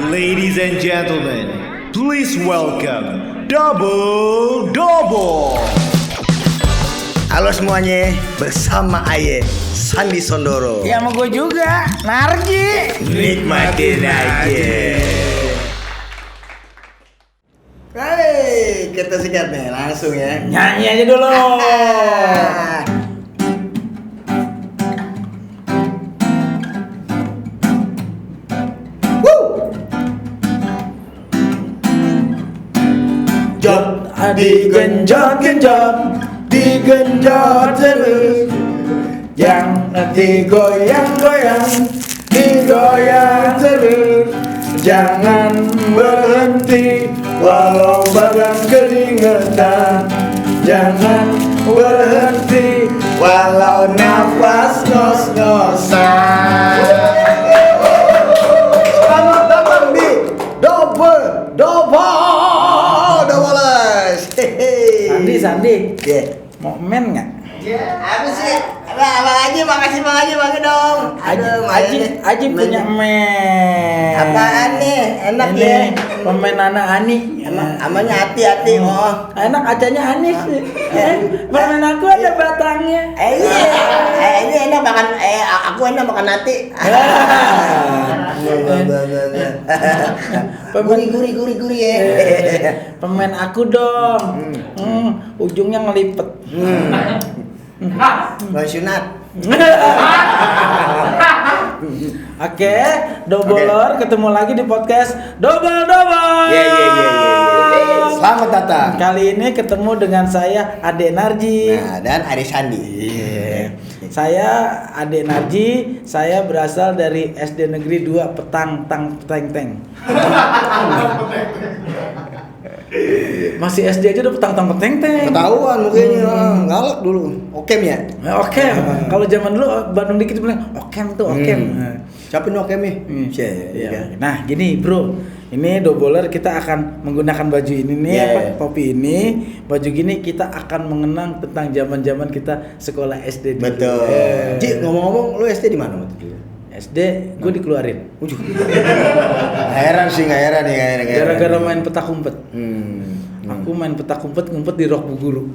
Ladies and gentlemen, please welcome Double Double. Halo semuanya, bersama Aye, Sandi Sondoro. Ya sama gue juga, Narji. Nikmatin aja. Hei, kita sikat nih, langsung ya. Nyanyi aja dulu. Jot, digenjot terus. Yang digoyang-goyang terus. Jangan berhenti walau badan keringetan. Jangan berhenti walau nafas ngos-ngosan. Selamat datang di Double Sandi, Yeah. mau main nggak? Apa sih? Abang Haji, makasih dong. Aji punya main. Apaan nih? Enak Ini ya? pemain anak Ani. Namanya hati-hati. Oh. Enak acanya Anis. Permen aku ada batangnya. Iya. Ini enak makan. Aku enak makan hati. Gurih ya. Pemain aku dong. Ujungnya ngelipet. Mau sunat. Oke, Dobolor ketemu lagi di podcast Double. Yeah. Selamat datang. Kali ini ketemu dengan saya Ade Narji. Nah, dan Ari Sandi. Saya Ade Narji, saya berasal dari SD Negeri 2 Petang Teng. Masih SD aja udah petang-teng. Ketahuan mukanya, galak dulu. Okem ya? Oke. Kalau zaman dulu Bandung dikit bilang Okem tuh Okem. Siapa nih Okemnya? Iya. Nah, gini, Bro. Ini Doboler kita akan menggunakan baju ini nih, topi ini, baju gini kita akan mengenang tentang zaman-zaman kita sekolah SD dulu. Betul. Ji, ngomong-ngomong lu SD di mana waktu itu? SD gue dikeluarin. Heran sih, nggak heran. Gara-gara main petak umpet. Aku main petak umpet ngumpet di rok bu guru.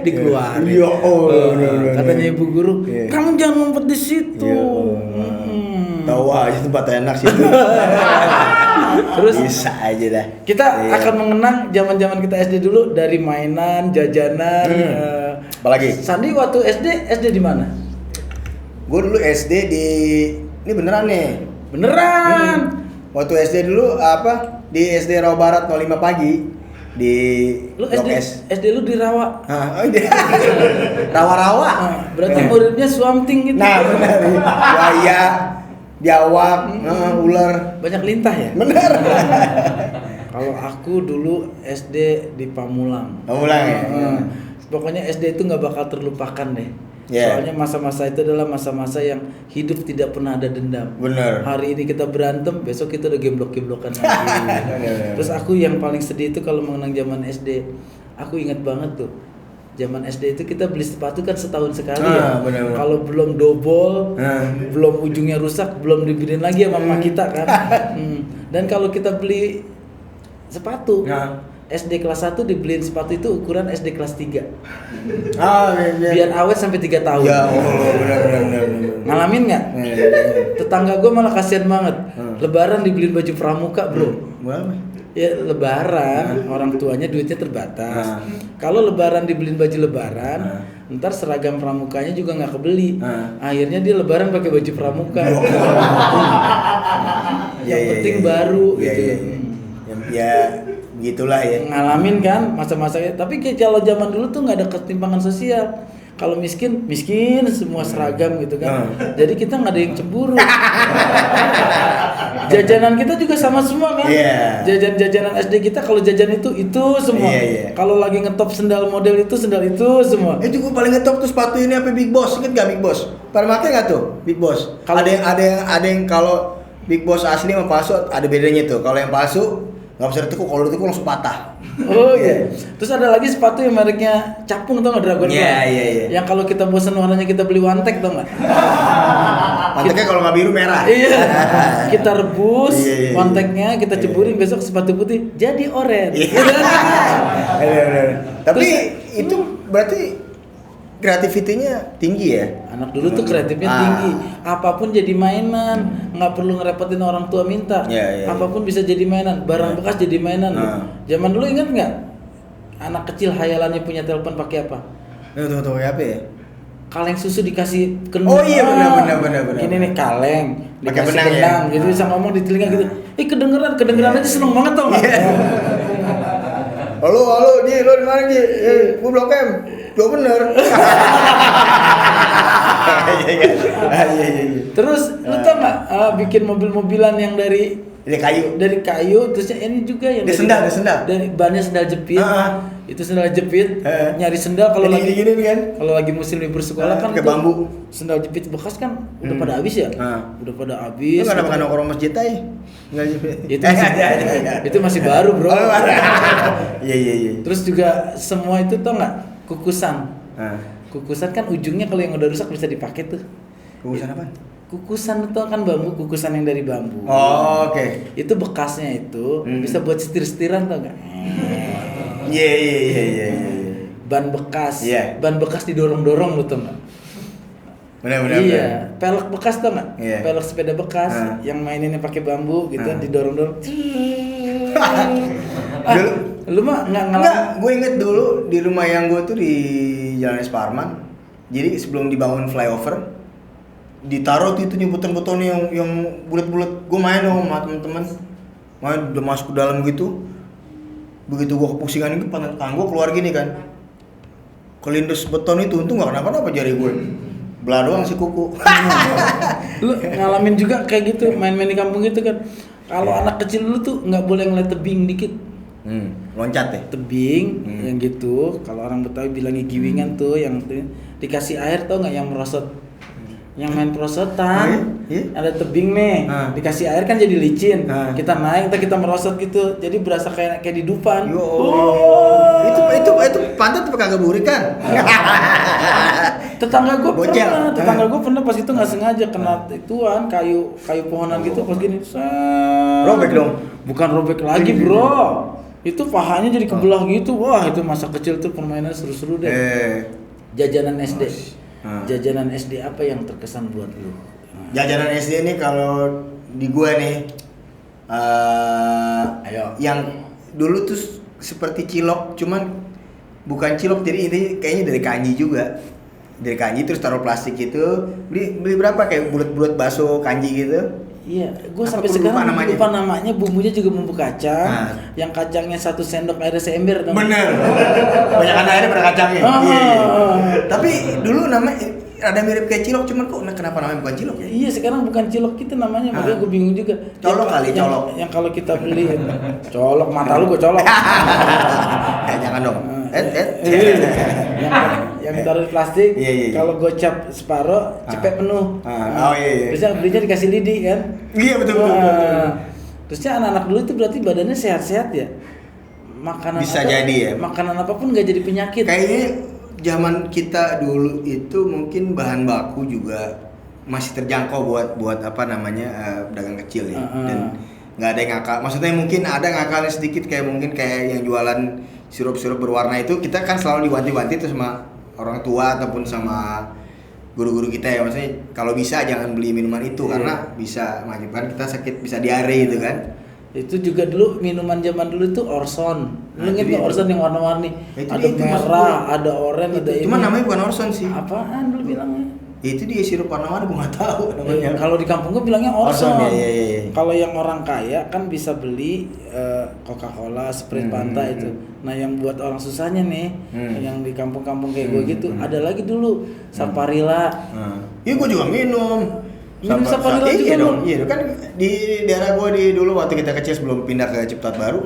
Dikeluarin. Ya Allah. Katanya ibu guru, kamu jangan ngumpet di situ. Tahu aja tempat enak situ. Terus bisa aja dah. Kita akan mengenang zaman-zaman kita SD dulu dari mainan, jajanan. Apalagi? Sandi waktu SD di mana? Gue dulu SD di ini beneran nih. Beneran. Waktu SD dulu apa? Di SD Rawa Barat 05 pagi di Lu Blok SD S. SD lu di Rawa. Iya. Rawa-rawa. Berarti muridnya Swamting gitu. Nah, benar. Buaya, biawak, ular. Banyak lintah ya? Bener. Kalau aku dulu SD di Pamulang. Pamulang ya? Pokoknya SD itu nggak bakal terlupakan deh. Yeah. Soalnya masa-masa itu adalah masa-masa yang hidup tidak pernah ada dendam. Bener. Hari ini kita berantem, besok kita udah geblok-geblokan lagi. Terus aku yang paling sedih itu kalau mengenang zaman SD. Aku ingat banget tuh. Zaman SD itu kita beli sepatu kan setahun sekali ya. Kalau belum dobol, belum ujungnya rusak, belum dibeliin lagi sama mama kita kan. Dan kalau kita beli sepatu, SD kelas 1 dibeliin sepatu itu ukuran SD kelas 3. Biar awet sampai 3 tahun. Ya Allah, benar. Ngalamin nggak? Tetangga gue malah kasihan banget. Lebaran dibeliin baju pramuka, bro. Ya lebaran, orang tuanya duitnya terbatas. Kalau lebaran dibeliin baju lebaran, ntar seragam pramukanya juga nggak kebeli. Akhirnya dia lebaran pakai baju pramuka. Yang penting baru gitu. Ya gitulah ya. Ngalamin kan masa-masanya. Tapi kalau zaman dulu tuh nggak ada ketimpangan sosial. Kalau miskin semua seragam gitu kan. Jadi kita nggak ada yang cemburu. Jajanan kita juga sama semua kan. Jajanan SD kita kalau jajan itu semua. Kalau lagi ngetop sendal model itu sendal itu semua. Itu gue paling ngetop tuh sepatu ini apa Big Boss, inget gak Big Boss? Pernah pakai nggak tuh Big Boss? Ada yang kalau Big Boss asli sama palsu ada bedanya tuh. Kalau yang palsu nggak bisa ditekuk, kalau ditekuk langsung patah. Oh iya. Terus ada lagi sepatu yang mereknya Capung, tau nggak, Dragon Fly? Iya. Yang kalau kita bosan warnanya kita beli One Tech, tau nggak? Manteknya kalau nggak biru merah. Iya. Kita rebus Iya. konteknya, kita ceburin, besok sepatu putih jadi oranye. Iya. Bener. Tapi itu berarti kreativitinya tinggi ya? Anak dulu tuh kreatifnya tinggi. Apapun jadi mainan, nggak perlu ngerepotin orang tua minta. Iya. Apapun bisa jadi mainan, barang bekas jadi mainan. Zaman dulu ingat nggak? Anak kecil hayalannya punya telepon pakai apa? Tuh apa ya? Kaleng susu dikasih kenang. Oh iya benar. Ini nih kaleng Pakai dikasih benang ya? benang, gitu bisa ngomong di telinga gitu. Kedengeran aja seneng banget tau nggak? Halo, Ji, lo di mana Ji? Gua Blok M. Lo bener. Iya. Terus lu tau nggak bikin mobil-mobilan yang dari kayu, terusnya ini juga yang Dia sendal. dari bannya sendal jepit. Itu sendal jepit, nyari sendal kalau lagi gini kan. kalau lagi musim libur sekolah kan pakai itu bambu. sendal jepit bekas kan udah pada habis ya. Udah pada Lu habis. enggak ada nongkrong masjid aja. Enggak Itu masih baru, Bro. Iya. Terus juga semua itu tau nggak kukusan. Kukusan kan ujungnya kalau yang udah rusak bisa dipakai tuh. Kukusan apa? Kukusan itu kan bambu, kukusan yang dari bambu. Oh, oke. Itu bekasnya itu bisa buat setir-setiran tau nggak? Iya. Ban bekas. Iya. Ban bekas didorong-dorong lu tau nggak? Benar. Iya, pelek bekas tau nggak? Iya. Pelek sepeda bekas yang maininnya pakai bambu gitu didorong-dorong. Lu mah nggak ngalamin? Enggak, gue inget dulu di rumah yang gue tuh di Jalan Es Parman. Jadi sebelum dibangun flyover, ditaruh tuh itu beton-betonnya yang bulat-bulat. Gue main dong sama teman-teman. Main udah masuk ke dalam gitu. Begitu gue kepusingan itu tangan gue keluar gini kan. Kelindes beton itu untung gak kenapa-napa jari gue. Belah doang si kuku. Lu ngalamin juga kayak gitu main-main di kampung gitu kan. Kalau anak kecil dulu tuh nggak boleh ngeliat tebing dikit. Loncat deh. Tebing yang gitu, kalau orang Betawi bilangnya giwingan tuh yang dikasih air tau nggak yang merosot. Yang main perosotan, ada tebing nih, dikasih air kan jadi licin, kita naik, kita merosot gitu, jadi berasa kayak di Dufan. Itu pantat apa kagak burik kan? Tetangga gue Bocel. pernah pas itu nggak sengaja kena ituan kayu pohonan gitu pas gini, Robek dong. bukan robek lagi bro, itu pahanya jadi kebelah gitu, wah itu masa kecil tuh permainan seru-seru deh. Jajanan SD. Jajanan SD apa yang terkesan buat lu? Jajanan SD ini kalau di gua nih, Ayo. yang dulu tuh seperti cilok, cuman bukan cilok, jadi ini kayaknya dari kanji juga. Dari kanji terus taruh plastik gitu. Beli berapa kayak bulat-bulat bakso kanji gitu. Iya, gue Apa sampai gua sekarang lupa lupa namanya. Bumbunya juga bumbu kacang, yang kacangnya 1 sendok air seember. Bener. Banyakan airnya pada kacangnya. Iya. Tapi dulu namanya ada mirip kayak cilok, cuman kok kenapa namanya bukan cilok ya? Iya, sekarang bukan cilok itu namanya, makanya gue bingung juga. Colok kali, colok. Yang kalau kita beli colok, mata lu gue colok. Jangan dong. Yang taruh di plastik, Iya. kalau gocap separuh, cepet penuh. Iya. Terusnya belinya dikasih lidi kan? Iya betul. Terusnya anak-anak dulu itu berarti badannya sehat-sehat ya? Makanan Bisa jadi ya. Makanan apapun nggak jadi penyakit. Kayaknya zaman kita dulu itu mungkin bahan baku juga masih terjangkau buat apa namanya pedagang kecil ya. Dan nggak ada yang ngakal. Maksudnya mungkin ada ngakalnya sedikit, kayak mungkin kayak yang jualan sirup-sirup berwarna itu, kita kan selalu diwanti-wanti tuh sama orang tua ataupun sama guru-guru kita ya, maksudnya kalau bisa jangan beli minuman itu karena bisa menyebabkan kita sakit, bisa diare gitu kan. Itu juga dulu minuman zaman dulu itu Orson. Lu inget nggak Orson yang warna-warni? Ada merah, ada oranye, ada ini. Cuma namanya bukan Orson sih. Apaan dulu bilangnya? Itu dia sirup warna-warni, gua nggak tahu namanya. Kalau di kampung gua bilangnya Orson. Iya. Kalau yang orang kaya kan bisa beli Coca-Cola, Sprite, Fanta itu. Nah yang buat orang susahnya nih, yang di kampung-kampung kayak gua gitu, ada lagi dulu Saparilla. Iya, gua juga minum. Minum Saparilla juga iya lu? dong. Iya kan di daerah gua di dulu waktu kita kecil sebelum pindah ke Cipta Baru,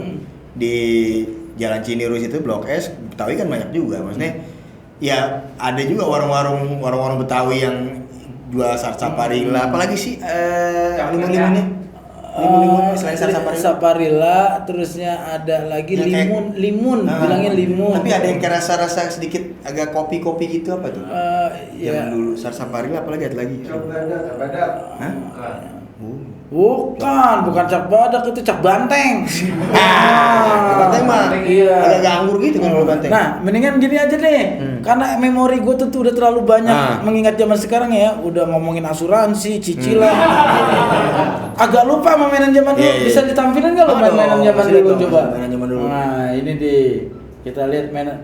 di Jalan Cinirus itu Blok S, Betawi kan banyak juga. Maksudnya ya ada juga warung-warung Betawi yang jual Saparilla, apalagi sih limun-limunnya. Limun selain Saparilla, terusnya ada lagi limun, bilangnya limun. Tapi ada yang kayak rasa-rasa sedikit agak kopi-kopi gitu, apa tuh? Zaman dulu Sarsapari apalagi ada lagi. Badak. Hah? Bukan cak badak, itu cak banteng. Banteng mah Iya. agak anggur gitu kan kalau banteng. Nah, mendingan gini aja deh. Karena memori gue tuh udah terlalu banyak mengingat zaman sekarang ya, udah ngomongin asuransi, cicilan. Agak lupa sama mainan zaman dulu. Iya. Bisa ditampilin enggak lo mainan zaman bisa dulu dong, coba? mainan zaman dulu. Nah, ini deh. Kita lihat mainan.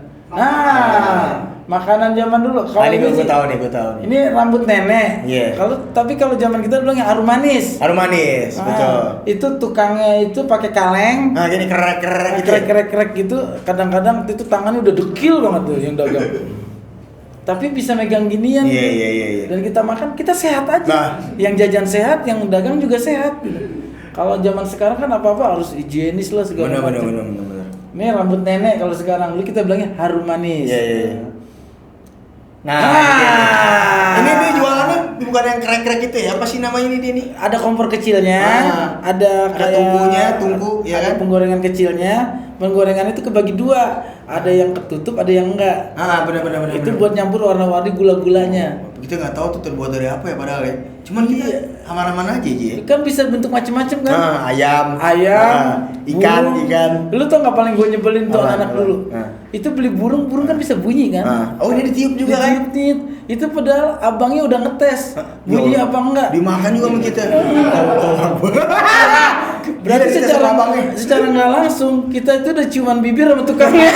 Makanan zaman dulu. Kalau ini ini gue sih, tahu nih. ini rambut nenek. Iya. Tapi kalau zaman kita bilangnya harum manis. Harum manis, betul. Itu tukangnya itu pakai kaleng. Nah, gini kerek-kerek gitu. Krek gitu. Kadang-kadang itu tangannya udah dekil banget tuh yang dagang. Tapi bisa megang ginian. Iya. Dan kita makan, kita sehat aja. Nah. Yang jajan sehat, yang dagang juga sehat. Kalau zaman sekarang kan apa-apa harus higienis lah segala macam. Benar. Ini rambut nenek kalau sekarang dulu kita bilangnya harum manis. Iya. Nah, ini dia jualannya bukan yang krek-krek gitu ya? Apa sih namanya ini dia nih? Ada kompor kecilnya, ada kayak tungku, ya ada kan? penggorengan kecilnya. Penggorengan itu kebagi dua, ada yang ketutup, ada yang enggak. Benar. Itu buat nyampur warna-warni gula-gulanya. Kita nggak tahu tuh terbuat dari apa ya padahal ya. Cuman kita aman-aman aja ya. Kan bisa bentuk macam-macam kan? Ayam, burung. ikan. Lu tau nggak paling gue nyebelin tuh Apa? anak dulu? Itu beli burung kan bisa bunyi kan? Oh, ini ditiup juga kan? Ditiup. Itu padahal abangnya udah ngetes bunyi apa enggak. Dimakan juga sama kita. Berarti secara nggak langsung kita itu udah ciuman bibir sama tukangnya.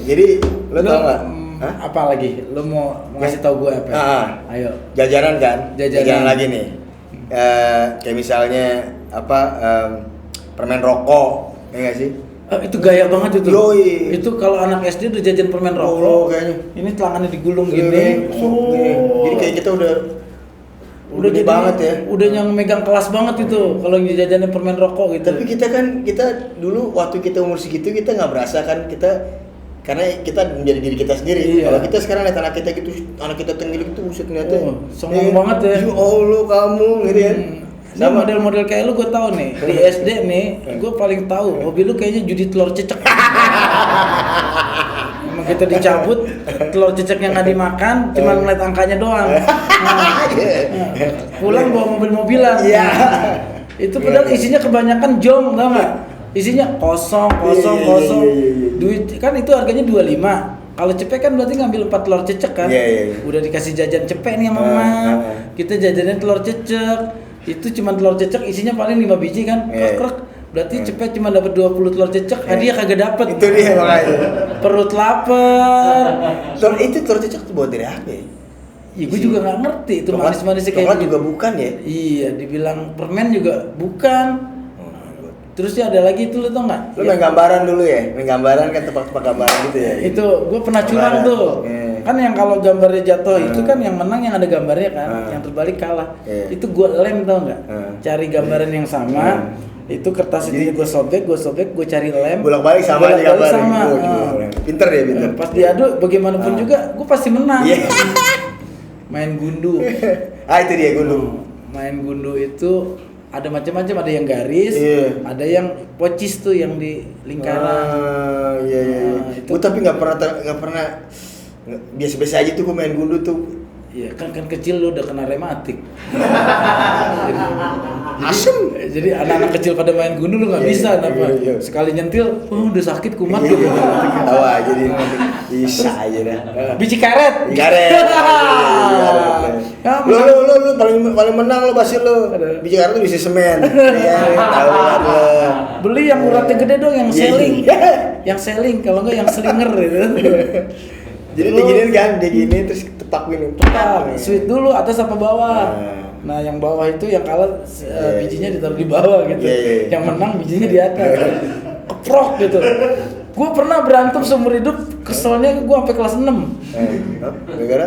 Jadi lo tau nggak? Apa lagi? Lo mau ngasih tau gue apa? Ayo. Jajanan kan? Jajanan lagi nih. Kayak misalnya permen rokok, ya nggak sih? Itu gaya banget itu. Yoi. Itu kalau anak SD udah jajan permen rokok. Oh, kayaknya. Ini telangannya digulung gini. Jadi kayak kita udah jadi banget ya. Udah yang megang kelas banget itu kalau jajannya permen rokok gitu. Tapi kita dulu waktu kita umur segitu kita nggak berasa kan karena kita menjadi diri kita sendiri. Iya. Kalau kita sekarang lihat anak kita gitu, anak kita tenggil gitu, buset ternyata. Songong banget ya. Allah kamu gitu kan. Ini model-model kayak lu gue tahu nih di SD nih, gue paling tahu hobi lu kayaknya judi telur cecek. Emang kita dicabut telur ceceknya nggak dimakan, cuma ngeliat angkanya doang. Pulang bawa mobil-mobilan. Iya. Itu padahal isinya kebanyakan jong, tau nggak? Isinya kosong. Duit kan itu harganya 25. Kalau cepek kan berarti ngambil 4 telur cecek kan? Iya. Udah dikasih jajan cepek nih sama mama. Kita jajannya telur cecek. Itu cuma telur cecek isinya paling 5 biji kan? Krek. Berarti cepet cuma dapat 20 telur cecek, hadiah kagak dapat. Itu dia makanya. Perut lapar. Itu telur cecek buat dari apa ya? Iya, gue juga nggak ngerti itu manis-manisnya kayak coklat gitu. juga bukan ya? Iya, dibilang permen juga bukan. Terus ya ada lagi itu lo tau nggak? Lu main gambaran dulu ya? Main gambaran kan tebak-tebak gambaran gitu ya? Itu gue pernah curang tuh. Kan yang kalau gambarnya jatuh itu kan yang menang yang ada gambarnya kan, yang terbalik kalah. Itu gue lem tau nggak? Cari gambaran yang sama. Itu kertas itu gue sobek, gue cari lem. Bolak-balik sama aja gambarnya. Sama. Pinter ya, pinter. Pas diadu bagaimanapun juga gue pasti menang. Main gundu. Itu dia gundu. Main gundu itu ada macam-macam, ada yang garis, ada yang pocis tuh yang di lingkaran. Iya. Gue tapi nggak pernah biasa-biasa aja tuh gue main gundu tuh. Iya kan kecil lu udah kena rematik. Asem. Jadi anak-anak kecil pada main gundu lu nggak bisa, kenapa? Sekali nyentil, udah sakit kumat gitu. Tahu aja dia bisa aja dah. Biji karet. Lu paling menang lu pasti lu. Biji karet tuh bisa semen. Iya, tahu kan lu. Beli yang uratnya gede dong, yang selling. Yang selling, kalau enggak yang slinger gitu. Jadi diginiin kan, digini terus tepak gini. Tepak, sweet dulu atas apa bawah. Nah, yang bawah itu yang kalah bijinya ditaruh di bawah gitu. Yang menang bijinya di atas. Keprok gitu. Gue pernah berantem seumur hidup, keselnya gue sampai kelas 6. Gara-gara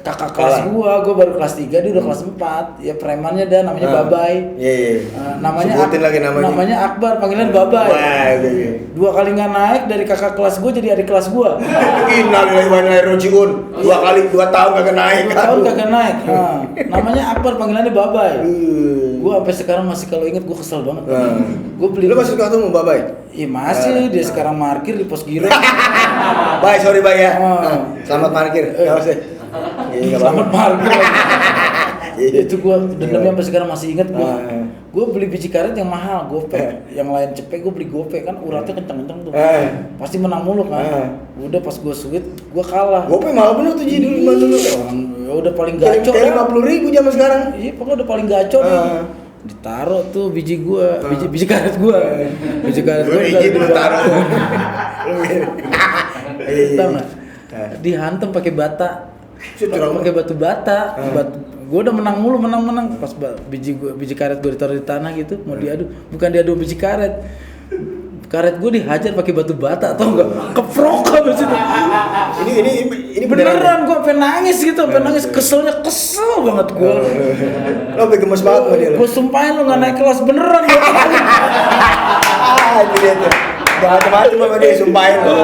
Kakak kelas gua baru kelas 3, dia udah kelas 4. Ya premannya dah namanya Babay. Iya. Namanya Sebutin lagi namanya. Namanya Akbar, panggilan Babay. Wah, iya. 2 kali nggak naik dari kakak kelas gua jadi adik kelas gua. Innalillahi wa inna ilaihi raji'un. 2 tahun kagak naik. 2 tahun kagak naik. Namanya Akbar, panggilannya Babay. Gua sampai sekarang masih kalau inget gua kesel banget. Gua beli. Lu masih ketemu Babay? Iya masih, dia sekarang parkir di pos Giro. Bye, sorry Bay ya. Selamat parkir. Enggak usah. Selamat parkir. Itu gua dendamnya sampai sekarang masih inget gua. Gua beli biji karet yang mahal, gopek. Yang lain cepet, gua beli gopek kan uratnya kenceng-kenceng tuh. Pasti menang mulu kan. Udah pas gua sweet, gua kalah. Gopek mahal bener tuh Ji dulu. Ya udah paling gacor. Kayak 50.000 zaman sekarang. Iya, pokoknya udah paling gacor nih. Ditaruh tuh biji gua, biji karet gua. Biji karet gua ditaruh. Tahu nggak? Dihantam pakai bata, pakai batu bata. Gue udah menang mulu, menang. Pas biji karet gue ditaruh di tanah gitu, mau diadu, bukan diadu biji karet. Karet gue dihajar pakai batu bata, tau nggak? Keprok habis itu. Ini beneran gue pengen nangis gitu, kesel banget gue. Lo sampai gemes banget sama dia lo. Gue sumpahin lo nggak naik kelas beneran. Ini dia tuh. Jangan macam-macam sama dia, sumpahin lo.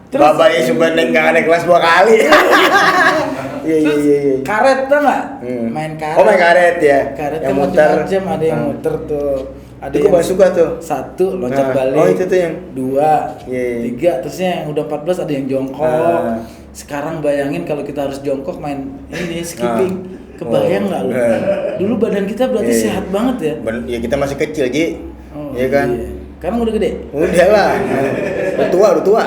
Terus Babay sumpah nggak naik kelas 2 kali. Iya. Karet tau nggak? Main karet. Oh main karet ya. Karet yang macam-macam, ada yang muter tuh. Ada yang paling suka tuh. 1 loncat balik. Oh itu tuh yang 2, 3, terusnya yang udah 14 ada yang jongkok. Sekarang bayangin kalau kita harus jongkok main ini skipping. Kebayang nggak lu? Dulu badan kita berarti sehat banget ya? Ya kita masih kecil Ji. Iya kan? Sekarang udah gede? Udah lah. Udah tua.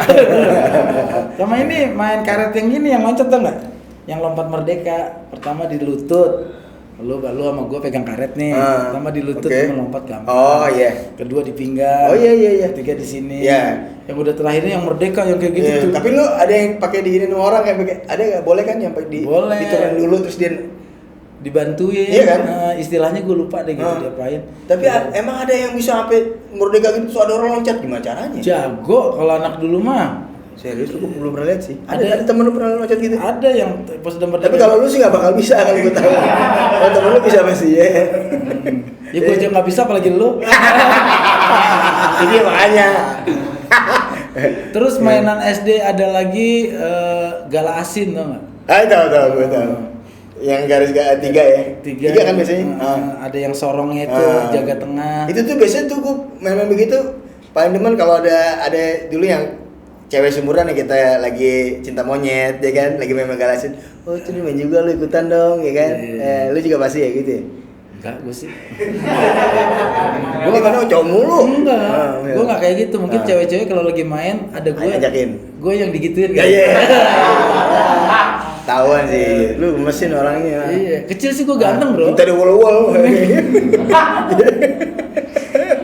Sama ini main karet yang gini yang loncat tuh nggak? Yang lompat merdeka. Pertama di lutut. Lu sama gue pegang karet nih. Pertama di lutut melompat gampang. Oh iya. Kedua di pinggang. Oh iya. Ketiga di sini. Iya. Yang udah terakhirnya yang merdeka yang kayak gitu tuh. Tapi lu ada yang pakai diginin sama orang kayak ada nggak? Boleh kan yang boleh. Diturunin dulu terus dia dibantuin. Iya kan? Istilahnya gue lupa deh gitu diapain. Tapi emang ada yang bisa sampai merdeka gitu terus ada orang loncat gimana caranya? Jago kalau anak dulu mah. Serius lu belum pernah lihat sih. Ada temen lu pernah loncat gitu? Ada yang pas udah merdeka. Tapi kalau lu sih nggak bakal bisa kalau gue tahu. Kalau temen lu bisa pasti ya. Ya gue aja nggak bisa apalagi lu. Ini makanya. Terus mainan SD ada lagi gala asin tau nggak? Tahu gue tahu. Yang garis 3 ya? 3 kan biasanya? Ada yang sorongnya itu jaga tengah. Itu tuh biasanya tuh gue main-main begitu paling demen kalau ada dulu yang cewek seumuran yang kita lagi cinta monyet ya kan, lagi main galasin. Oh itu main juga lu ikutan dong ya kan? Lu juga pasti ya gitu ya? Enggak, gue sih. Gue gimana cowok mulu? Enggak, gue nggak kayak gitu. Mungkin cewek-cewek kalau lagi main ada gue. Ajakin. Gue yang digituin. Iya. Tahuan sih, lu mesin orangnya. Iya, kecil sih gue ganteng bro. Minta di wol-wol.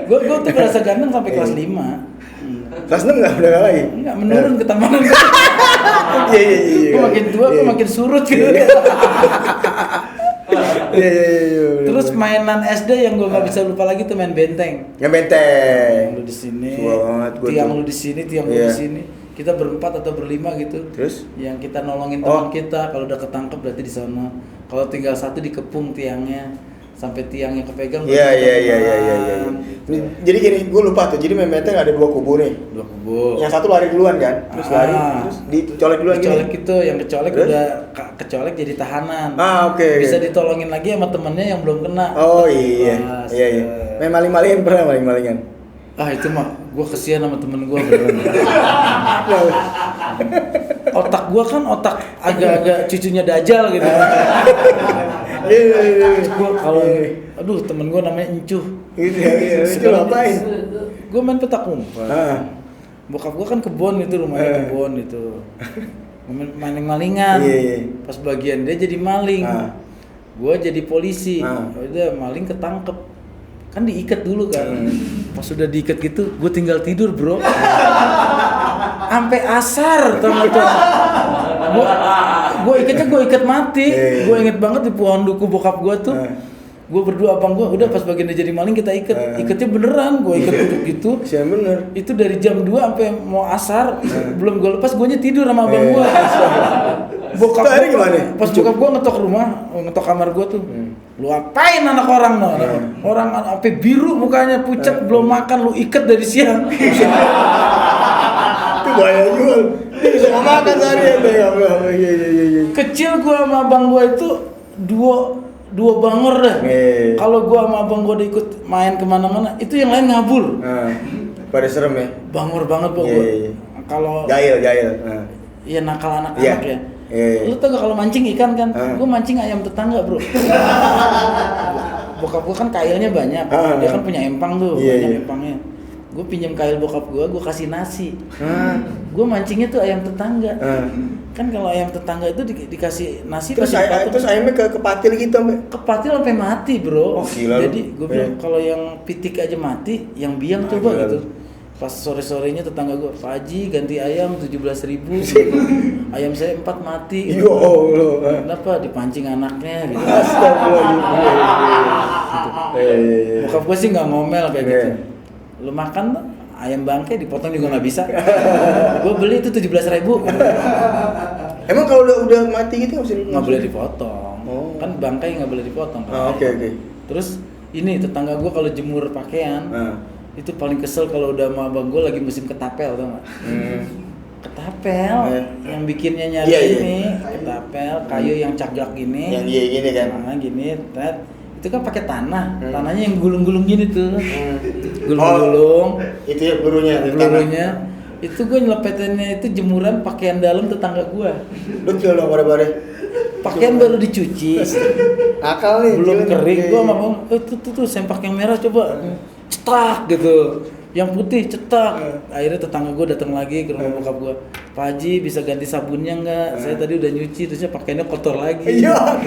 Gue tuh merasa ganteng sampai kelas 5. Kelas 6 nggak udah lagi? Enggak, menurun ketampanan. Iya. Gue makin tua, gue makin surut gitu. Iya. Terus mainan SD yang gue nggak bisa lupa lagi tuh main benteng. Yang benteng. Lu di sini, tiang lu di sini, tiang lu di sini. Kita berempat atau berlima gitu. Terus? Yang kita nolongin teman kita, kalau udah ketangkep berarti di sana. Kalau tinggal satu dikepung tiangnya. Sampai tiangnya kepegang. Iya. Jadi gini, gue lupa tuh. Jadi main benteng ada 2 kubu nih. 2 kubu. Yang satu lari duluan kan, terus lari, terus dicolek duluan gini. Dicolek itu, yang kecolek terus? Udah kecolek jadi tahanan. Oke. Bisa ditolongin lagi sama temennya yang belum kena. Oh iya. Main maling-malingan pernah maling-malingan? Itu mah, gue kesian sama temen gue beneran. Otak gue kan otak agak-agak cucunya Dajjal gitu. Gue kalau, aduh temen gue namanya Encuh. Iya. Itu ngapain? Gue main petak umpet. Bokap gue kan kebon itu, rumahnya kebon itu. Maling-malingan. Pas bagian dia jadi maling. Gue jadi polisi. Udah maling ketangkep. Kan diikat dulu kan. Pas sudah diikat gitu, gue tinggal tidur bro. Sampai asar teman-teman. Gue ikat mati. Gue inget banget di pohon duku bokap gue tuh. Gue berdua abang gue udah pas bagian dia jadi maling kita iketnya beneran, gue iket gitu. Siapa bener? Itu dari jam 2 sampai mau asar, belum gue lepas, gue tidur sama abang gue. Bokap gue gimana? Pas bokap gue ngetok rumah, ngetok kamar gue tuh. Lu apain anak orang no? Orang sampai biru mukanya pucat, belum makan, lu iket dari siang. Itu bahaya juga. Dia bisa nggak makan seharian deh. Iya. Kecil gue sama abang gue itu dua bangor dah. Kalau gue sama abang gue udah ikut main kemana-mana, itu yang lain ngabur. Pada serem ya. Bangor banget pokoknya. Iya. Kalau Jahil. iya nakal anak-anak ya. Iya. Lu tau gak kalau mancing ikan kan? Gue mancing ayam tetangga bro. Bokap gue kan kailnya banyak. Dia kan punya empang tuh, banyak empangnya. Gue pinjam kail bokap gue kasih nasi. Gue mancingnya tuh ayam tetangga. Kan kalau ayam tetangga itu dikasih nasi terus ayamnya ke patil gitu kepatil sampai mati bro. Gila. Jadi gue bilang kalau yang pitik aja mati, yang biang coba gitu. Pas sore-sorenya tetangga gue, Pak Haji ganti ayam 17.000 ayam saya 4 mati gitu. Kenapa? Dipancing anaknya gitu. Astagfirullahaladzim. Bokap gue sih gak ngomel kayak gitu. Lu makan ayam bangke dipotong juga gak bisa. Gue beli itu 17.000. Emang kalau udah mati gitu nggak boleh dipotong. Kan bangkai nggak boleh dipotong. Oke. Terus ini tetangga gue kalau jemur pakaian itu paling kesel kalau udah sama abang gue lagi musim ketapel, tau nggak? Ketapel yang bikinnya nyari ini ketapel kayu yang caglak gini. Yang gini kan? Gini, itu kan pakai tanahnya yang gulung-gulung gini tuh. Gulung-gulung. Itu ya pelurunya. Itu gue nyelepetinnya itu jemuran pakaian dalam tetangga gue. Lucu dong bare-bare. Pakaian baru dicuci. Akal nih. Belum kering. Gue sama bang, tuh sempak yang merah coba. Cetak gitu. Yang putih cetak. Akhirnya tetangga gue datang lagi ke rumah bokap gue. Pak Haji bisa ganti sabunnya nggak? Saya tadi udah nyuci, terusnya pakaiannya kotor lagi. Iya.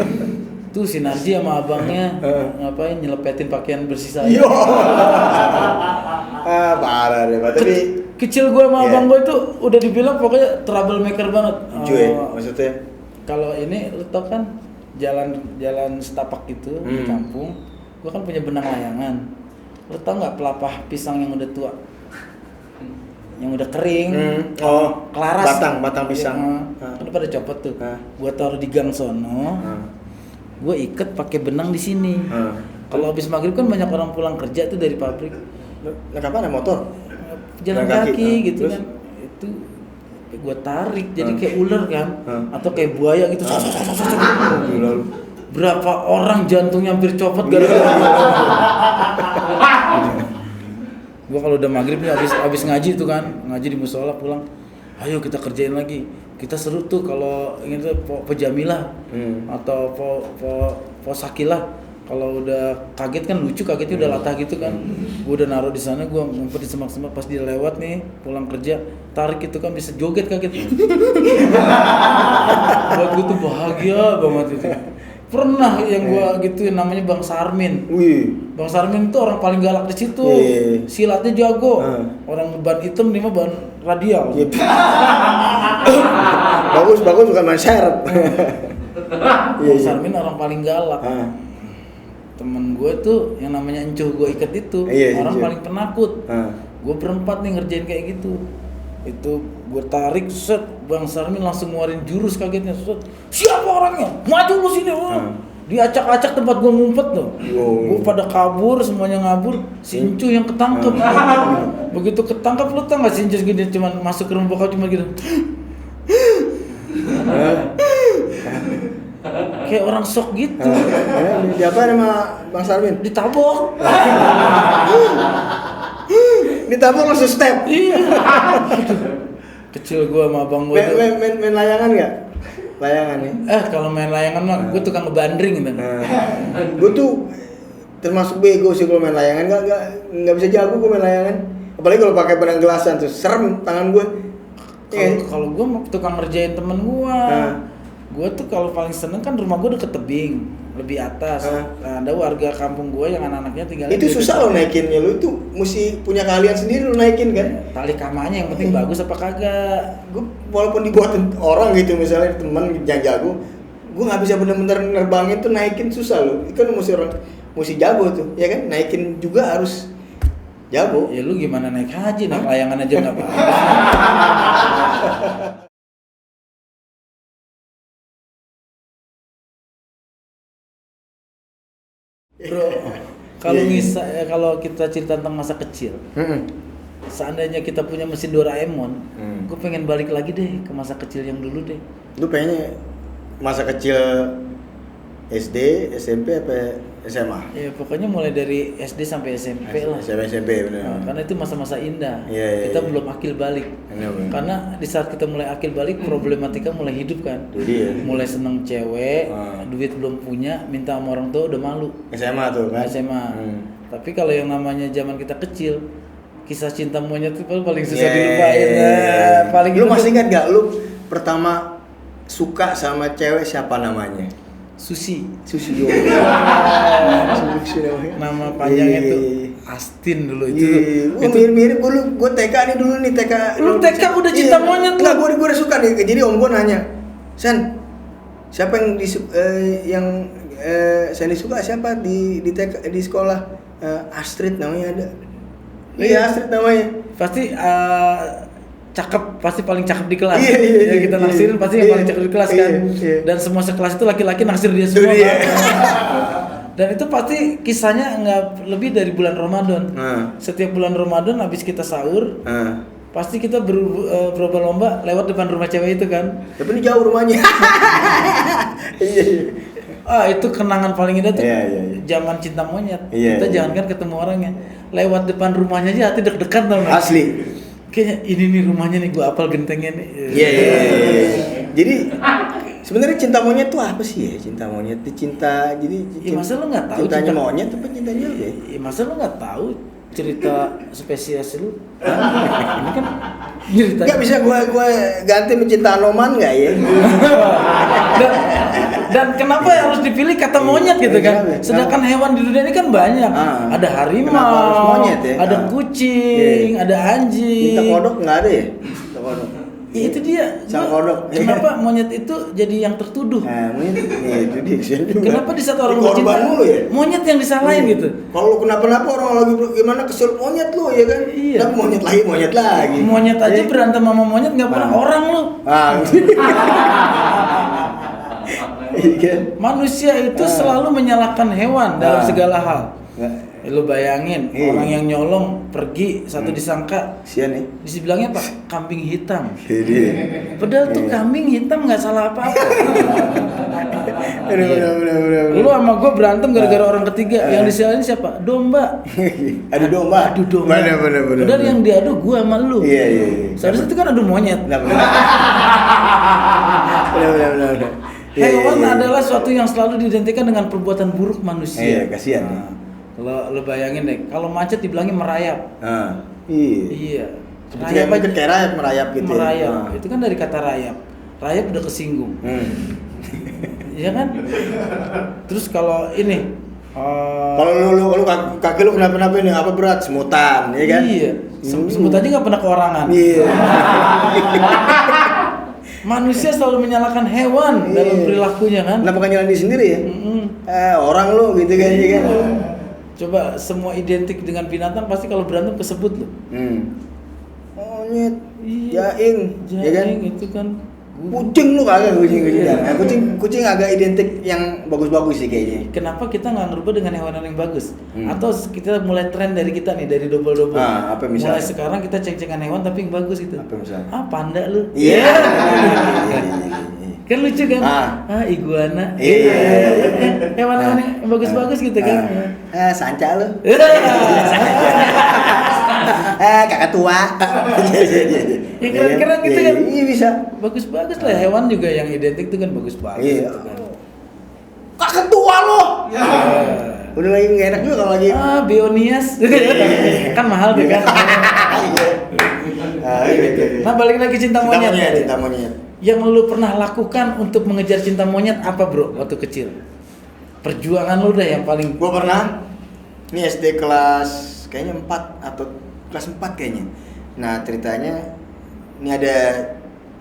Tuh si Narji sama abangnya ngapain nyelepetin pakaian bersih saya. Iya. Parah deh, tapi kecil gue sama abang gue itu udah dibilang pokoknya troublemaker banget. Maksudnya? Kalau ini lu tau kan jalan setapak gitu di kampung, gue kan punya benang layangan. Lu tau nggak pelapah pisang yang udah tua, yang udah kering, kelaras, batang pisang, udah pada copot tuh. Gue taruh di gang sono, gue iket pakai benang di sini. Kalau habis maghrib kan banyak orang pulang kerja tuh dari pabrik. Nah, kapan ada motor? Jalan kaki gitu kan. Itu gue tarik jadi kayak ular kan, atau kayak buaya gitu. Berapa orang jantungnya hampir copot gara-gara gue kalau udah maghrib nih habis ngaji tuh kan, ngaji di musola pulang, ayo kita kerjain lagi. Kita seru tuh kalau ingin tuh po Jamilah atau po Sakilah. Kalau udah kaget kan lucu, kagetnya udah latah gitu kan. Gue udah naruh di sana, gue ngumpet di semak-semak, pas dia lewat nih pulang kerja tarik itu kan bisa joget kaget. Buat gue tuh bahagia banget itu. Pernah yang gua gituin namanya Bang Sarmin. Bang Sarmin itu orang paling galak di situ. Silatnya jago. Orang ban hitam dia mah ban radial. Bagus bukan ban serep. Bang Sarmin orang paling galak. Temen gue tuh yang namanya Encuh gue ikat itu orang paling penakut. Gue berempat nih ngerjain kayak gitu. Itu gue tarik set, Bang Sarmin langsung ngeluarin jurus kagetnya set. Siapa orangnya? Maju lu sini. Diacak-acak tempat gue ngumpet tuh. Gue pada kabur, semuanya ngabur. Si Encuh yang ketangkep. Begitu ketangkep lu tau gak si Encuh gini cuman masuk ke rumah bokap cuma gitu. Kayak orang sok gitu. Diapain sama Bang Sarmin? Ditabok. Ditabok langsung step. Iya. Kecil gua sama abang gua. Main layangan enggak? Layangan nih. Kalau main layangan mah gua tukang ngebandring gitu. Gua tuh termasuk bego sih kalau main layangan, enggak bisa jago gua main layangan. Apalagi kalau pakai benang gelasan tuh serem tangan gua. Kalau gua tukang ngerjain temen gua. Gue tuh kalau paling seneng kan rumah gue deket tebing, lebih atas. Nah, ada warga kampung gue yang anak-anaknya tinggal. Itu susah lo naikinnya, lo itu mesti punya keahlian sendiri lo naikin kan? Tali kamanya yang penting bagus apa kagak. Gue walaupun dibuatin orang gitu misalnya teman yang jago, gue nggak bisa bener-bener nerbangin tuh naikin susah lo. Itu kan mesti mesti jago tuh, ya kan? Naikin juga harus jago. Ya lu gimana naik haji, naik layangan aja nggak apa-apa. Bro, kalau kalau kita cerita tentang masa kecil, seandainya kita punya mesin Doraemon, gue pengen balik lagi deh ke masa kecil yang dulu deh. Lu pengennya masa kecil SD, SMP apa SMA? Ya pokoknya mulai dari SD sampai SMP lah. SMP benar. Nah, karena itu masa-masa indah. Iya, Kita iya. belum akil balik. Benar. Karena di saat kita mulai akil balik, problematika mulai hidup kan. Itu dia. Mulai seneng cewek, Ah. duit belum punya, minta sama orang tua udah malu. SMA tuh kan? SMA. Tapi kalau yang namanya zaman kita kecil, kisah cinta monyet itu paling susah Yeah. dilupain. Nah, paling Lu itu masih tuh ingat gak lu pertama suka sama cewek siapa namanya? Susi. Susi yo. Susi namanya. Nama panjangnya Iya. tuh Astin dulu itu. Iya, mirip-mirip gue TK nih dulu nih TK. Lu TK udah cinta monyet lu? Enggak, gue udah suka nih. Jadi om gue nanya, San, siapa yang Sandy suka siapa di TK di sekolah? Astrid namanya ada. Iya Astrid namanya. Pasti cakep, pasti paling cakep di kelas. Iya, Ya kita iya, naksirin pasti iya, yang paling cakep di kelas kan. iya. Dan semua sekelas itu laki-laki naksir dia semua. Itu dia. Kan? Dan itu pasti kisahnya nggak lebih dari bulan Ramadan. Setiap bulan Ramadan habis kita sahur, pasti kita berlomba-lomba lewat depan rumah cewek itu kan. Tapi ini jauh rumahnya. Iya. Itu kenangan paling indah tuh. Iya. Zaman cinta monyet. Iya, Kita iya. jangankan ketemu orangnya, lewat depan rumahnya aja hati deg-degan tau nggak? Asli. Kayaknya ini nih rumahnya nih, gua apal gentengnya nih. Iya. Jadi sebenarnya cinta monyet tuh apa sih ya? Cinta monyet itu cinta. Jadi Ya, masa lu nggak tahu cintanya cinta- monyet apa cintanya apa ya? Ya, masa lu nggak tahu cerita spesies lu? Ini kan cerita. Enggak bisa gua ganti mencinta Anoman enggak ya? dan kenapa harus dipilih kata monyet gitu kan? Kenapa? Sedangkan hewan di dunia ini kan banyak. Ah. Ada Kenapa harus harimau, monyet ya? ada Ah. kucing, Iya. ada anjing. Cinta kodok enggak ada ya? Cinta kodok. Ya, itu dia. Sang Gua- kodok. Kenapa monyet itu jadi yang tertuduh? Nah, monyet itu dia kesian juga. Kenapa di saat orang Korban bercinta, mulu ya? monyet yang disalahin Iya. gitu? Kalau lu kenapa-napa orang lagi gimana kesel monyet lu ya kan? Iya. Tapi monyet lagi. Monyet aja Iya. berantem sama monyet nggak pernah, Ah. orang lu. Iya kan? Manusia itu selalu menyalahkan hewan dalam Ah. segala hal. Nggak. Lu bayangin, Iya. orang yang nyolong pergi, satu disangka, Sian nih. dibilangnya apa? Kambing hitam. Jadi. Padahal tuh Iya. kambing hitam nggak salah apa-apa. Bener. Lu sama gue berantem gara-gara orang ketiga. Yang disalahin siapa? Domba. Adu domba. Adu domba. Bener. Padahal yang diadu gue sama lu. Iya. Seharusnya itu kan adu monyet. Bener. Hewan adalah suatu yang selalu diidentikan dengan perbuatan buruk manusia. Iya, kasihan. Nah, kalau lu bayangin deh, kalau macet dibilangnya merayap. Iya. Iya. Rayap aja kayak rayap merayap gitu. Merayap. Ya. Itu kan dari kata rayap. Rayap udah kesinggung. Iya kan? Terus kalau ini Kalau lu kaki lu kenapa-napa ini apa berat semutan, ya kan? Iya. Semut aja nggak pernah keorangan. Iya. Manusia selalu menyalahkan hewan Iya. dalam perilakunya kan. Kenapa kan jalan diri sendiri ya? Mm-mm. Orang lu gitu kan, ya kan? Coba semua identik dengan binatang pasti kalau berantem kesebut loh. Monyet, Iya. jaing, ya kan? Jaing itu kan Kucing lu kagak kucing. Iya. Nah, kucing agak identik yang bagus-bagus sih kayaknya. kenapa kita nggak ngerubah dengan hewan yang bagus? Hmm. Atau kita mulai tren dari kita nih, dari double-double. Apa misalnya? Mulai sekarang kita ceng-cengan hewan tapi yang bagus gitu. Apa misalnya? Panda lu. Iya. Kan lucu kan? Iguana. Iya. Hewan-hewan yang bagus-bagus gitu kan. Sanca lu. Kakak tua. Ya keren-keren gitu kan. Iya bisa. Bagus-bagus lah, hewan juga yang identik tuh kan bagus-bagus Iya. gitu kan. Kakak tua lo. Udah lagi nggak enak juga kalau lagi. Bionias. Kan mahal tuh kan. Gitu. Nah, balik lagi cinta monyet. Cinta monyet. Yang lu pernah lakukan untuk mengejar cinta monyet apa, Bro, waktu kecil? Perjuangan lu deh yang paling. Gua pernah ini SD kelas kayaknya 4 atau kelas 4 kayaknya. Nah, ceritanya ini ada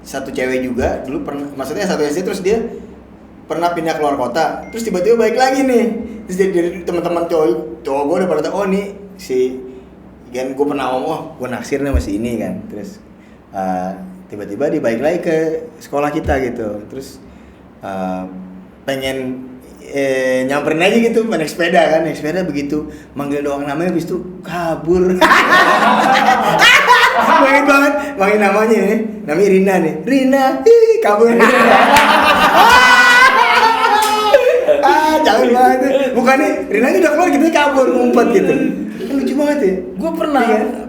satu cewek juga dulu pernah, maksudnya satu SD terus dia pernah pindah keluar kota, terus tiba-tiba balik lagi nih. Terus jadi teman-teman cowok gue udah pada tahu, oh nih si kan gue pernah ngomong, oh gue naksir nih masih ini kan. Terus tiba-tiba dia balik lagi ke sekolah kita gitu. Terus pengen nyamperin aja gitu, naik sepeda begitu manggil doang namanya, habis itu kabur. Main banget, main namanya Rina nih, kabur. Jangan banget, bukannya Rina udah keluar gitu kabur ngumpet gitu. Lucu banget ya. Gue pernah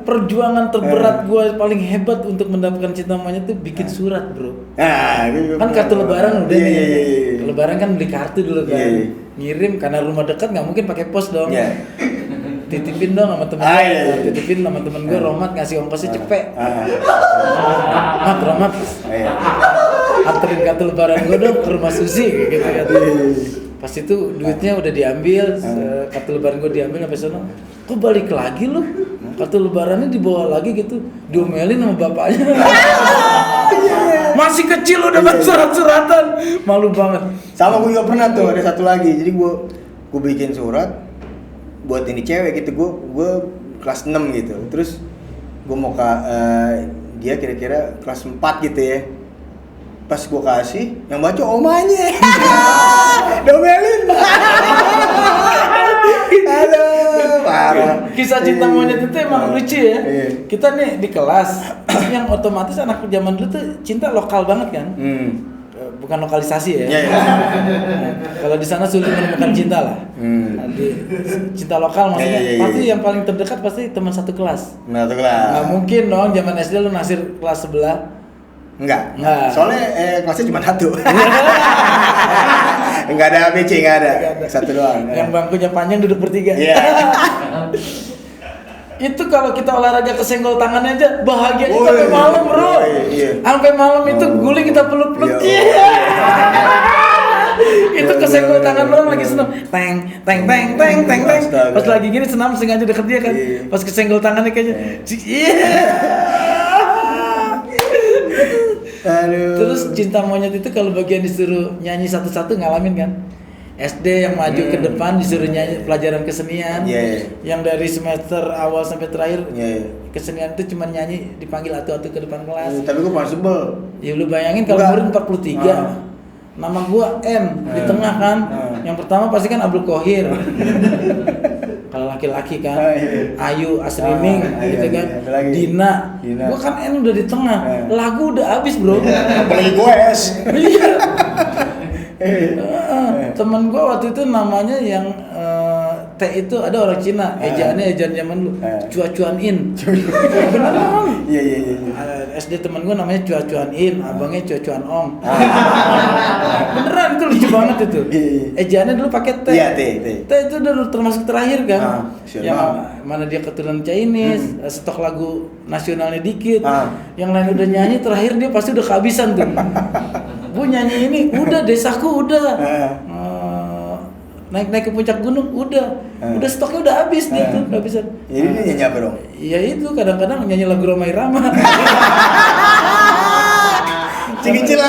perjuangan terberat gue paling hebat untuk mendapatkan cinta monyet tuh bikin surat, bro. Kan kartu lebaran udah nih. Lebaran kan beli kartu dulu kan. Ngirim karena rumah dekat nggak mungkin pakai pos dong. Titipin dong sama temen gue. Titipin sama temen gue, Romat ngasih ongkosnya cepet. Romat. Anterin kartu lebaran gue dong ke rumah Susi gitu kan. Pas itu duitnya udah diambil, kartu lebaran gue diambil sampai sana. Kok balik lagi lu? Kartu lebarannya dibawa lagi gitu, diomelin sama bapaknya. Masih kecil udah surat-suratan, malu banget. Sama gue juga pernah tuh, ada satu lagi. Jadi gue bikin surat buat ini cewek gitu, gue kelas 6 gitu. Terus gue mau dia kira-kira kelas 4 gitu ya. Pas gue kasih, yang baca omanya. Domelin. Aduh, parah. Kisah cinta monyet itu emang lucu ya. Kita nih di kelas, yang otomatis anak zaman dulu tuh cinta lokal banget kan. Bukan lokalisasi ya. Kalau di sana sulit menemukan cinta lah. Cinta lokal maksudnya pasti yang paling terdekat pasti teman satu kelas. Nggak mungkin dong zaman SD lu naksir kelas sebelah. Enggak. Soalnya kelasnya cuma satu. Enggak ada ABC, enggak ada. Satu doang. Yang bangkunya panjang duduk bertiga. Itu kalau kita olahraga kesenggol tangannya aja bahagia sampai malam, bro. Sampai malam itu guling kita peluk-peluk. Itu kesenggol tangan orang lagi senam. Teng. Pas lagi gini senam sengaja deket dia kan. Pas kesenggol tangannya kayaknya. Terus cinta monyet itu kalau bagian disuruh nyanyi satu-satu ngalamin kan? SD yang maju ke depan disuruh nyanyi pelajaran kesenian. Yang dari semester awal sampai terakhir kesenian itu cuma nyanyi dipanggil atu-atu ke depan kelas. Tapi gue paling sebel. Ya lu bayangin kalau murid 43. Nama gua M di tengah kan. Yang pertama pasti kan Abdul Qohir. Kalau laki-laki kan Ayu Asrining gitu kan. Dina. Gua kan N udah di tengah. Lagu udah habis, bro. Apalagi gue S. Temen gua waktu itu namanya yang T itu ada orang Cina, ejaannya ejaan zaman dulu. Cuacuan In. Beneran. Iya. SD temen gua namanya Cuacuan In, abangnya Cuacuan Ong. Beneran itu lucu banget itu. Ejaannya dulu pakai T. Iya, T. T itu udah termasuk terakhir kan. Yang mana dia keturunan Chinese, stok lagu nasionalnya dikit. Yang lain udah nyanyi, terakhir dia pasti udah kehabisan tuh. Bu nyanyi ini udah, desaku udah. Naik ke puncak gunung udah stoknya udah habis dia tuh kehabisan. Jadi dia nyanyi apa dong? Iya itu kadang-kadang nyanyi lagu Rhoma Irama. Cingicil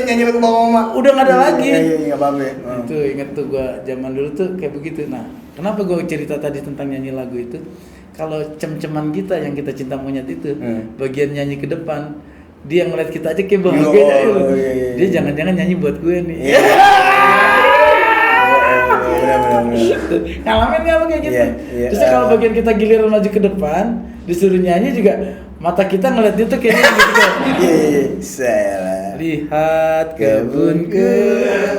nyanyi lagu Bang Mama. Udah nggak ada lagi. Iya nggak apa-apa. Itu inget tuh gua zaman dulu tuh kayak begitu. Nah kenapa gua cerita tadi tentang nyanyi lagu itu? Kalau cem-ceman kita yang kita cinta monyet itu, bagian nyanyi ke depan, dia ngeliat kita aja kayak bahagia. Dia jangan-jangan nyanyi buat gue nih. Ngalamin nggak lo kayak gitu? Terus kalau bagian kita giliran maju ke depan, disuruh nyanyi juga mata kita ngeliat dia tuh kayak gitu. Salah. Lihat kebunku,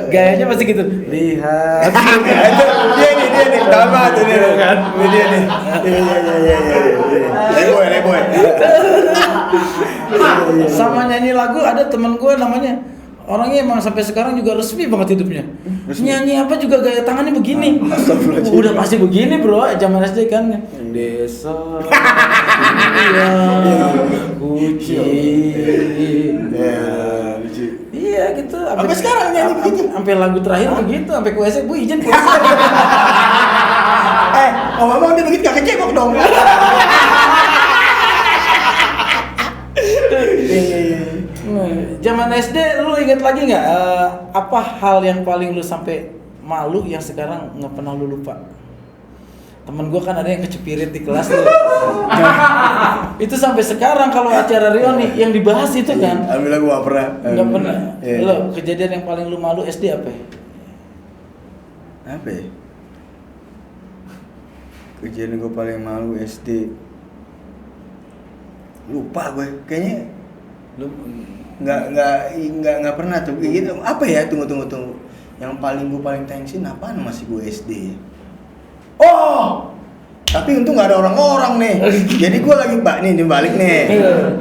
gayanya pasti gitu. Lihat. Dia nih, tahu banget tuh dia kan? Dia nih. Iya. Leboy. Sama nyanyi lagu ada teman gue namanya. Orangnya emang sampai sekarang juga resmi banget hidupnya. Nyanyi apa juga gaya tangannya begini. Udah pasti begini, bro. Zaman SD kan. Desa. Kucing. Iya gitu. Sampai sekarang nyanyi begitu. Sampai lagu terakhir begitu, sampai ke WC, Bu izin ke WC. Ngomong dia begitu gak kecebok dong. Zaman SD lu inget lagi nggak apa hal yang paling lu sampai malu yang sekarang nggak pernah lu lupa? Temen gue kan ada yang kecepirit di kelas tuh. Itu sampai sekarang kalau acara reuni yang dibahas itu kan. Alhamdulillah gue nggak pernah. Iya. Lo kejadian yang paling lu malu SD apa? Apa ya? Kejadian gue paling malu SD. Lupa gue, kayaknya Lu nggak pernah tuh gitu. Apa ya? Tunggu. Yang gue paling tensin apaan masih gue SD. Oh, tapi untung nggak ada orang-orang nih. Jadi gue lagi nih balik nih.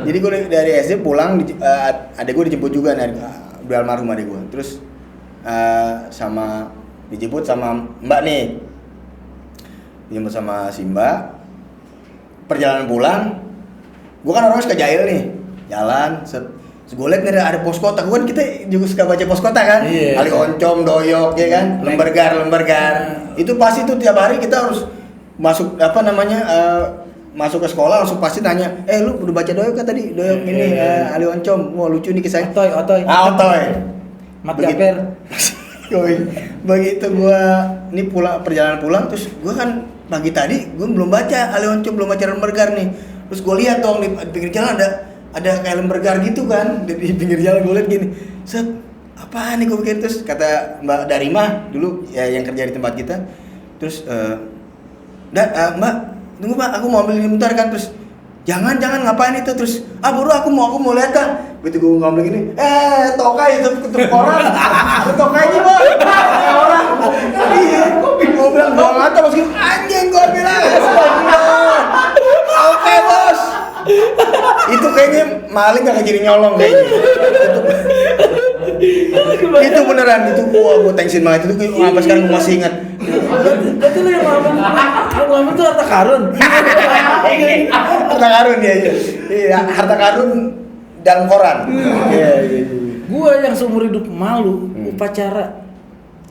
Jadi gue dari SD pulang, adek gue dijemput juga dari almarhum adek gue. Terus sama dijemput sama Mbak nih. Dijemput sama si Mbak. Perjalanan pulang, gue kan orangnya suka jahil nih. Jalan, terus gue liat nih ada pos kota. Gue kan kita juga suka baca pos kota kan. Ali Oncom, Doyok, ya kan. Lembergar. Itu pasti tuh tiap hari kita harus masuk masuk ke sekolah langsung pasti tanya, lu udah baca Doyok kan tadi? Doyok ini Ali Oncom. Wah lucu nih kisahnya. Otoy. Otoy. Mat Gaper. Begitu gue ini perjalanan pulang, terus gue kan pagi tadi gue belum baca Ali Oncom, belum baca Lembergar nih. Terus gue lihat dong di pinggir jalan ada kayak lembergar gitu kan di pinggir jalan. Gue lihat gini, set apaan nih gue pikir. Terus kata Mbak Darima dulu ya yang kerja di tempat kita, terus Mbak tunggu Mbak, aku mau ambil ini bentar kan. Terus jangan ngapain itu. Terus buru aku mau lihat kan. Begitu gue ngambil gini, tokai itu ketemu orang. Tokainya Bang, orang. Iya, gue bilang doang atau pas gitu anjing gue bilang. Oke bos. Itu kayaknya maling gak jadi nyolong kayaknya. Itu beneran itu gue tensin banget itu. Sampai sekarang gue masih ingat. Berarti lu yang ngalamin tuh harta karun. Harta karun ya. Iya, harta karun dalam koran. Iya. Gua yang seumur hidup malu upacara.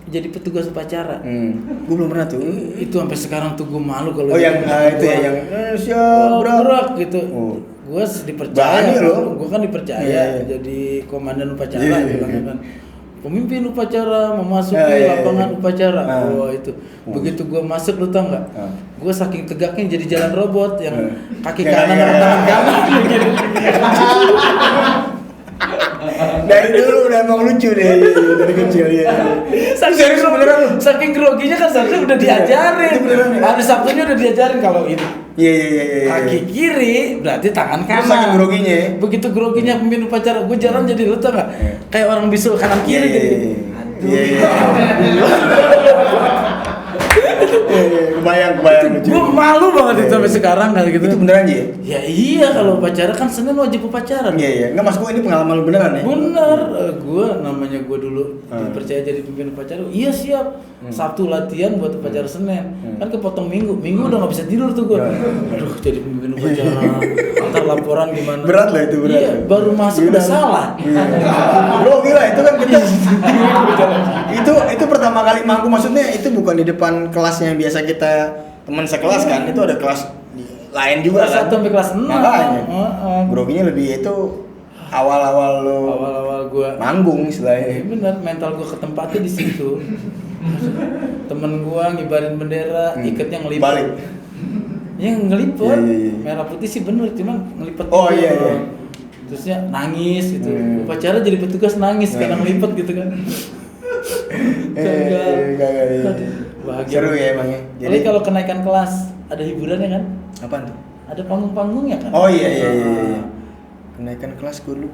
Jadi petugas upacara. Gue belum pernah tuh. Itu sampai sekarang tuh gue malu kalau. Oh yang itu ya yang siap berak gitu. Gue dipercaya. Gue kan dipercaya jadi komandan upacara bilangnya kan. Pemimpin upacara memasuki lapangan upacara. Wah itu. Begitu gue masuk lu tau nggak? Gue saking tegaknya jadi jalan robot yang kaki kanan sama tangan kanan gitu. Dari dulu udah emang lucu deh dari kecil ya. Saking groginya kan seharusnya udah diajarin. Hari Sabtunya udah diajarin kalau ini. Iya. Kaki kiri berarti tangan kanan. Saking groginya. Begitu groginya pemimpin upacara, gue jalan jadi lu tau nggak? Kayak orang bisul kanan kiri jadi. Iya. Kebayang lucu. Gue malu banget itu sampai sekarang kayak gitu. Itu beneran ya? Ya iya kalau upacara kan Senin wajib upacara. Iya. Enggak mas gue ini pengalaman lu beneran ya? Bener, gue namanya gue dulu dipercaya jadi pemimpin upacara. Iya siap. Sabtu latihan buat upacara Senin. Kan kepotong Minggu udah nggak bisa tidur tuh gue. Aduh jadi pemimpin upacara. Ntar laporan gimana? Berat lah itu berat. Iya, baru masuk udah salah. Bro gila itu kan kita itu pertama kali mangku, maksudnya itu bukan di depan kelasnya yang biasa kita teman sekelas kan, itu ada kelas lain juga kelas kan. 1 sampai kelas 6. Makanya. Groginya lebih itu awal-awal gua manggung istilahnya. Bener, mental gua ketempatnya di situ. Temen gua ngibarin bendera, ikatnya ngelipet. Balik. Ya ngelipet. Iya. Merah putih sih bener, cuman ngelipet. Oh iya. Terusnya nangis gitu. Upacara jadi petugas nangis karena ngelipet gitu kan. Bahagia. Seru ya emangnya. Jadi kalau kenaikan kelas ada hiburannya kan? Apaan tuh? Ada panggung-panggungnya kan? Oh iya. Kenaikan kelas gue dulu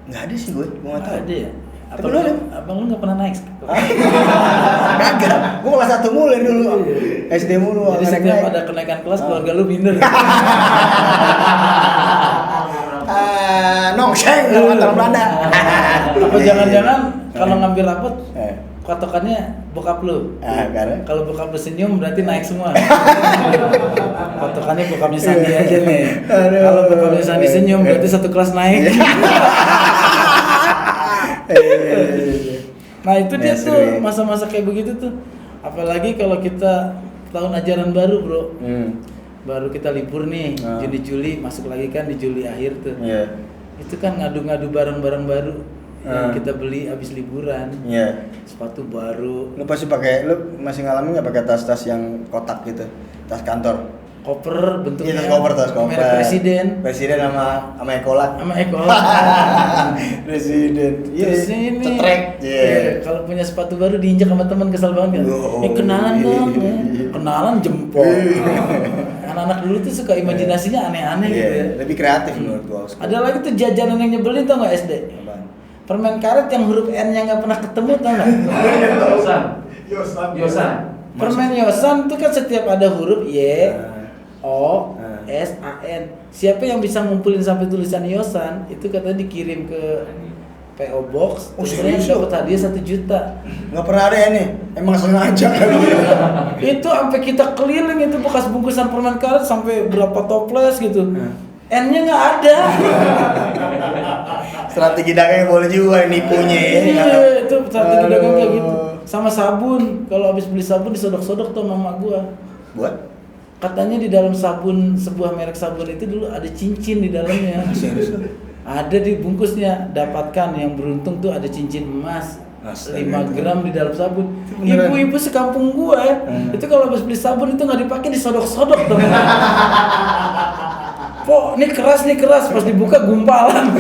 nggak ada sih gue nggak tahu. Ada ya? Tapi lu ada? Abang lu nggak pernah naik? Kagak, gue kelas 1 mulai dulu. SD mulu. Jadi setiap ada kenaikan kelas keluarga lu minder. Nongseng kalau kata orang Belanda. Apa jangan-jangan kalau ngambil rapot patokannya bokap lu? Karena kalau bokap lu senyum berarti naik semua. Patokannya bokapnya Sandi aja nih. Kalau bokapnya Sandi senyum berarti satu kelas naik. Nah itu dia tuh masa-masa kayak begitu tuh. Apalagi kalau kita tahun ajaran baru bro. Baru kita libur nih, Juni Juli masuk lagi kan di Juli akhir tuh. Itu kan ngadu-ngadu barang-barang baru yang kita beli abis liburan. Iya. Sepatu baru. Lu masih ngalamin nggak pakai tas-tas yang kotak gitu, tas kantor? Koper bentuknya. Iya, tas koper. Merek Presiden sama Ecolat. sama Ecolat. Presiden. Terus ini. Cetrek. Iya. Kalau punya sepatu baru diinjak sama teman kesel banget kan. Kenalan dong. Kenalan jempol. Anak-anak dulu tuh suka imajinasinya aneh-aneh gitu ya. Lebih kreatif menurut gua. Ada lagi tuh jajanan yang nyebelin tau nggak SD? Permen karet yang huruf N-nya nggak pernah ketemu tau nggak? Yosan. Permen Yosan tuh kan setiap ada huruf Y, O, S, A, N. Siapa yang bisa ngumpulin sampai tulisan Yosan itu katanya dikirim ke PO Box. Terus dapat hadiah 1 juta. Nggak pernah ada ya nih. Emang sengaja kali. Itu sampai kita keliling itu bekas bungkusan permen karet sampai berapa toples gitu. N-nya nggak ada. Strategi dagang boleh juga nipunya ya. Iya, itu strategi dagang kayak gitu. Sama sabun, kalau habis beli sabun disodok-sodok tuh mama gua. Buat? Katanya di dalam sabun, sebuah merek sabun itu dulu ada cincin di dalamnya. Ada di bungkusnya, dapatkan yang beruntung tuh ada cincin emas. 5 gram di dalam sabun. Ibu-ibu sekampung gua itu kalau habis beli sabun itu nggak dipakai disodok-sodok tuh. Kok ini keras pas dibuka gumpalan.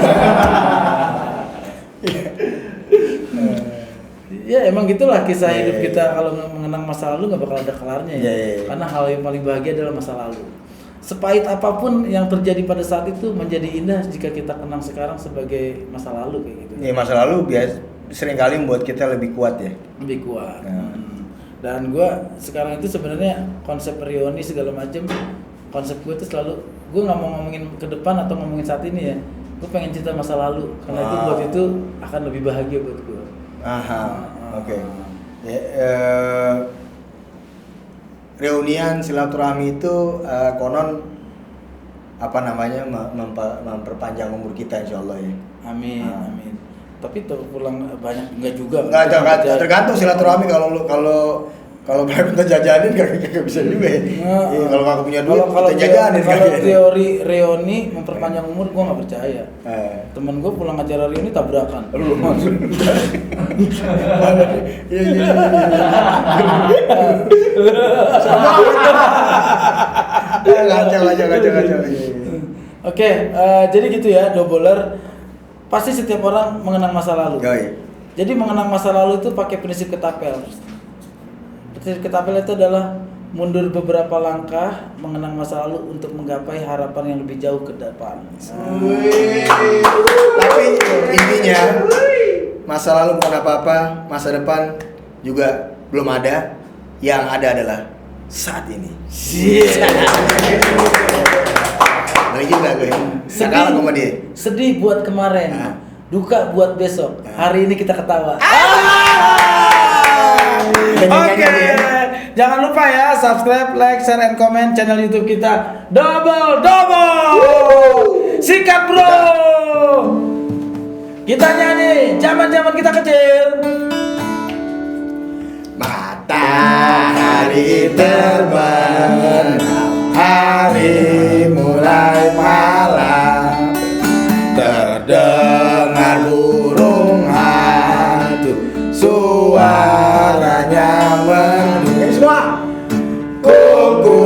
Ya emang gitulah kisah hidup kita kalau mengenang masa lalu nggak bakal ada kelarnya ya. Karena hal yang paling bahagia adalah masa lalu. Sepahit apapun yang terjadi pada saat itu menjadi indah jika kita kenang sekarang sebagai masa lalu kayak gitu. Ya masa lalu seringkali membuat kita lebih kuat ya. Lebih kuat. Dan gua sekarang itu sebenarnya konsep reuni segala macam, konsep gue itu selalu gue nggak mau ngomongin ke depan atau ngomongin saat ini ya. Gue pengen cerita masa lalu karena itu buat itu akan lebih bahagia buat gue. Oke. Reunian silaturahmi itu konon apa namanya memperpanjang umur kita insyaallah ya. Amin. Tapi tuh pulang banyak enggak juga. Enggak tergantung silaturahmi kalau mereka minta jajanin gak bisa juga ya. Kalau nggak punya duit kalau kita jajanin. Kalau teori reuni memperpanjang umur gue nggak percaya. Temen gue pulang acara reuni tabrakan. Iya. Kacau. Oke, jadi gitu ya, Doboler. Pasti setiap orang mengenang masa lalu. Jadi mengenang masa lalu itu pakai prinsip ketapel. Prinsip ketapel itu adalah mundur beberapa langkah mengenang masa lalu untuk menggapai harapan yang lebih jauh ke depan. Tapi intinya masa lalu bukan apa-apa, masa depan juga belum ada. Yang ada adalah saat ini. Boleh juga gue. Sekarang sama dia. Sedih buat kemarin, duka buat besok. Hari ini kita ketawa. Oke. Jangan lupa ya subscribe, like, share, and comment channel YouTube kita. Double. Sikat bro. Kita nyanyi zaman kita kecil. Matahari terbang, hari mulai malam, terdengar burung hantu, suaranya merdu. Semua. Kuku.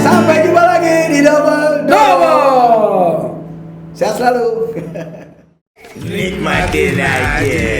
Sampai jumpa lagi di Double. Sehat selalu. Nikmatin aja.